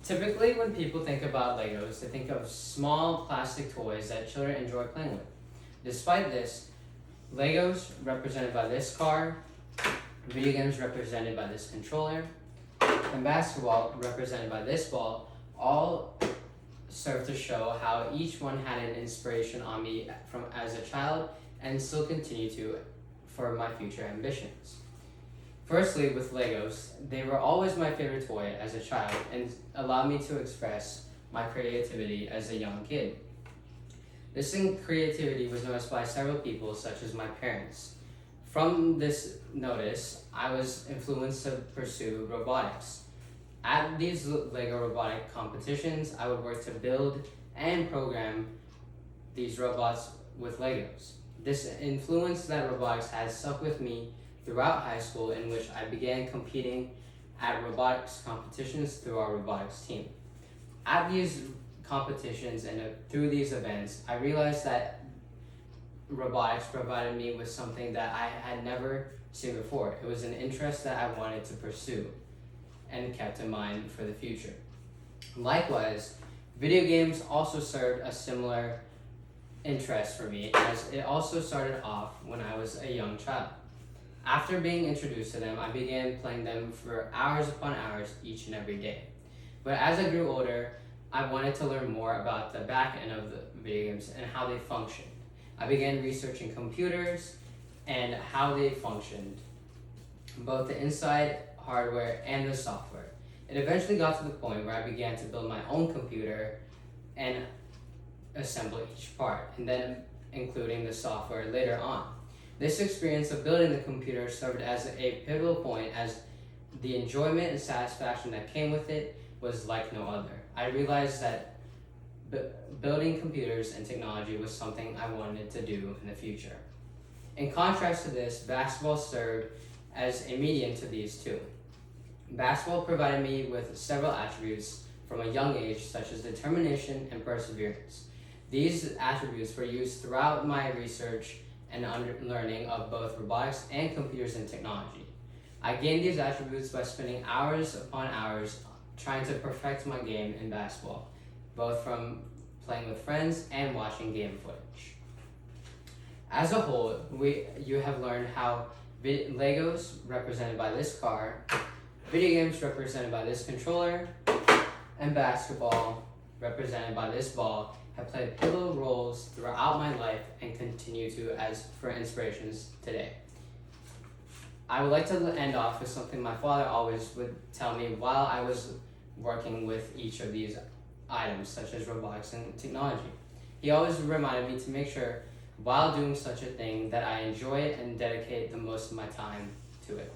Typically, when people think about Legos, they think of small plastic toys that children enjoy playing with. Despite this, Legos, represented by this car, video games represented by this controller, and basketball, represented by this ball, all serve to show how each one had an inspiration on me from as a child and still continue to for my future ambitions. Firstly, with Legos, they were always my favorite toy as a child and allowed me to express my creativity as a young kid. This creativity was noticed by several people, such as my parents. From this notice, I was influenced to pursue robotics. At these Lego robotic competitions, I would work to build and program these robots with Legos. This influence that robotics had stuck with me throughout high school, in which I began competing at robotics competitions through our robotics team. At these competitions and through these events, I realized that robotics provided me with something that I had never seen before. It was an interest that I wanted to pursue and kept in mind for the future. Likewise, video games also served a similar interest for me, as it also started off when I was a young child. After being introduced to them, I began playing them for hours upon hours each and every day. But as I grew older, I wanted to learn more about the back end of the video games and how they functioned. I began researching computers and how they functioned, both the inside hardware and the software. It eventually got to the point where I began to build my own computer and assemble each part, and then including the software later on. This experience of building the computer served as a pivotal point, as the enjoyment and satisfaction that came with it was like no other. I realized that building computers and technology was something I wanted to do in the future. In contrast to this, basketball served as a medium to these two. Basketball provided me with several attributes from a young age, such as determination and perseverance. These attributes were used throughout my research and learning of both robotics and computers and technology. I gained these attributes by spending hours upon hours trying to perfect my game in basketball, both from playing with friends and watching game footage. As a whole, you have learned how Legos, represented by this car, video games represented by this controller, and basketball, represented by this ball, have played pivotal roles throughout my life and continue to as for inspirations today. I would like to end off with something my father always would tell me while I was working with each of these items, such as robotics and technology. He always reminded me to make sure, while doing such a thing, that I enjoy it and dedicate the most of my time to it.